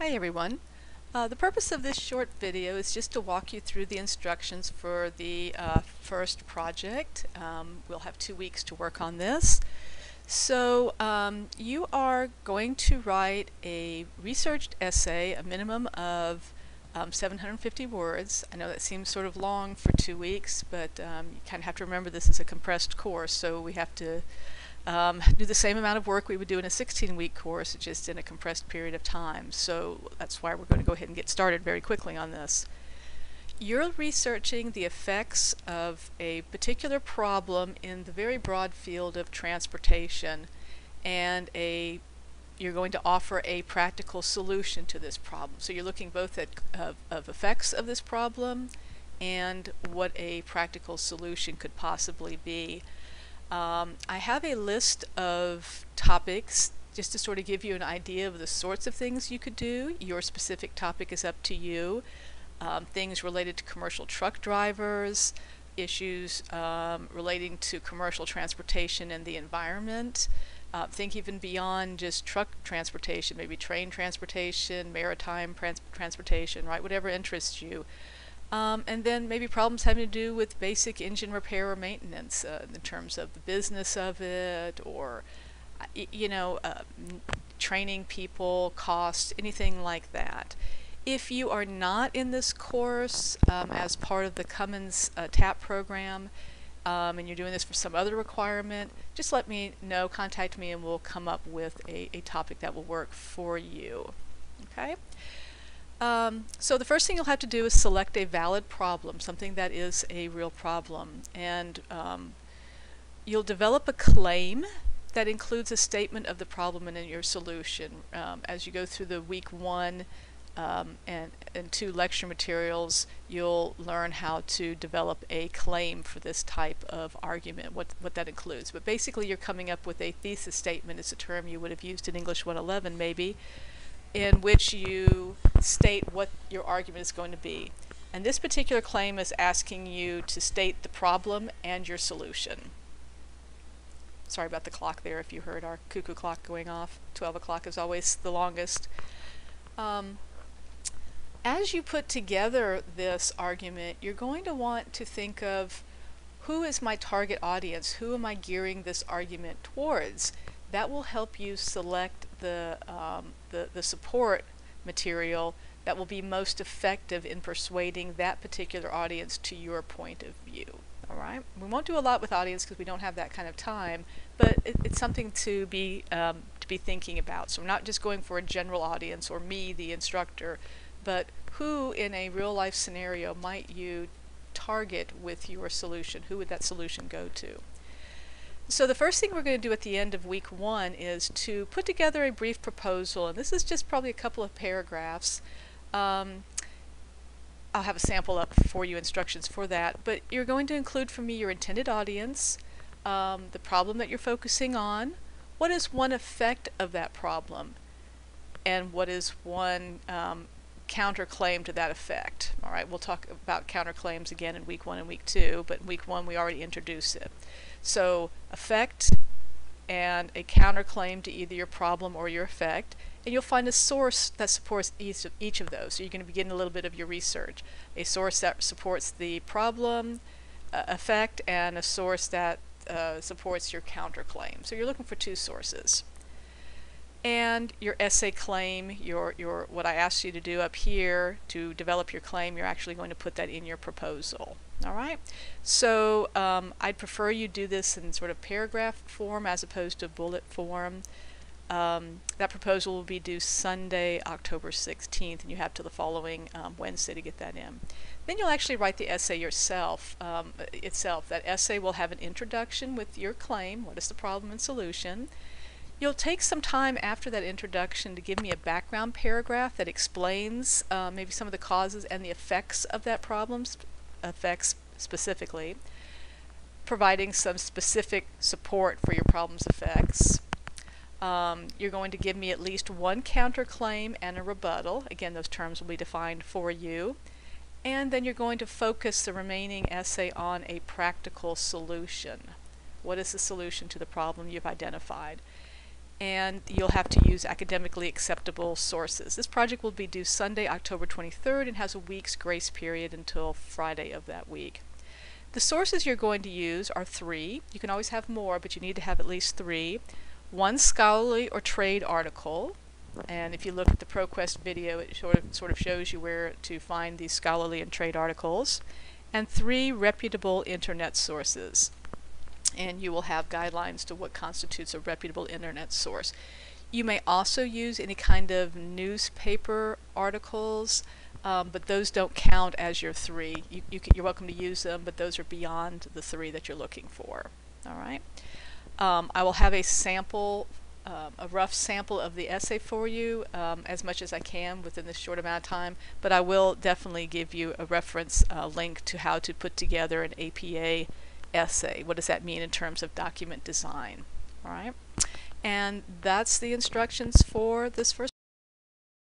Hi everyone. The purpose of this short video is just to walk you through the instructions for the first project. We'll have 2 weeks to work on this. So you are going to write a researched essay, a minimum of 750 words. I know that seems sort of long for 2 weeks, but you kind of have to remember this is a compressed course, so we have to do the same amount of work we would do in a 16-week course, just in a compressed period of time. So that's why we're going to go ahead and get started very quickly on this. You're researching the effects of a particular problem in the very broad field of transportation, and you're going to offer a practical solution to this problem. So you're looking both at of effects of this problem and what a practical solution could possibly be. I have a list of topics just to sort of give you an idea of the sorts of things you could do. Your specific topic is up to you. Things related to commercial truck drivers, issues relating to commercial transportation and the environment. Think even beyond just truck transportation, maybe train transportation, maritime transportation, right? Whatever interests you. And then maybe problems having to do with basic engine repair or maintenance in terms of the business of it, or training people, cost, anything like that. If you are not in this course as part of the Cummins TAP program, and you're doing this for some other requirement, just let me know, contact me, and we'll come up with a topic that will work for you. Okay? So the first thing you'll have to do is select a valid problem, something that is a real problem. And you'll develop a claim that includes a statement of the problem and in your solution. As you go through the week 1 and 2 lecture materials, you'll learn how to develop a claim for this type of argument, what that includes. But basically you're coming up with a thesis statement. It's a term you would have used in English 111 maybe, in which you state what your argument is going to be. And this particular claim is asking you to state the problem and your solution. Sorry about the clock there if you heard our cuckoo clock going off. 12 o'clock is always the longest. As you put together this argument, you're going to want to think of, who is my target audience? Who am I gearing this argument towards? That will help you select the support material that will be most effective in persuading that particular audience to your point of view. All right? We won't do a lot with audience because we don't have that kind of time, but it's something to be thinking about. So we're not just going for a general audience or me, the instructor, but who in a real life scenario might you target with your solution? Who would that solution go to? So the first thing we're going to do at the end of week 1 is to put together a brief proposal, and this is just probably a couple of paragraphs. I'll have a sample up for you, instructions for that, but you're going to include for me your intended audience, the problem that you're focusing on, what is one effect of that problem, and what is one counterclaim to that effect. All right, we'll talk about counterclaims again in week 1 and week 2, but in week 1 we already introduced it. So effect and a counterclaim to either your problem or your effect, and you'll find a source that supports each of those. So you're going to begin a little bit of your research. A source that supports the problem, effect, and a source that supports your counterclaim. So you're looking for 2 sources. And your essay claim, your what I asked you to do up here to develop your claim, you're actually going to put that in your proposal. All right? So I'd prefer you do this in sort of paragraph form as opposed to bullet form. That proposal will be due Sunday, October 16th, and you have till the following Wednesday to get that in. Then you'll actually write the essay yourself. That essay will have an introduction with your claim, what is the problem and solution. You'll take some time after that introduction to give me a background paragraph that explains maybe some of the causes and the effects of that problem, effects specifically, providing some specific support for your problem's effects. You're going to give me at least 1 counterclaim and a rebuttal. Again, those terms will be defined for you. And then you're going to focus the remaining essay on a practical solution. What is the solution to the problem you've identified? and you'll have to use academically acceptable sources. This project will be due Sunday, October 23rd, and has a week's grace period until Friday of that week. The sources you're going to use are 3. You can always have more, but you need to have at least 3. 1 scholarly or trade article, and if you look at the ProQuest video, it sort of shows you where to find these scholarly and trade articles, and 3 reputable internet sources. And you will have guidelines to what constitutes a reputable internet source. You may also use any kind of newspaper articles, but those don't count as your 3. You're welcome to use them, but those are beyond the 3 that you're looking for. All right. I will have a sample, a rough sample of the essay for you, as much as I can within this short amount of time, but I will definitely give you a reference link to how to put together an APA essay. What does that mean in terms of document design? All right. And that's the instructions for this first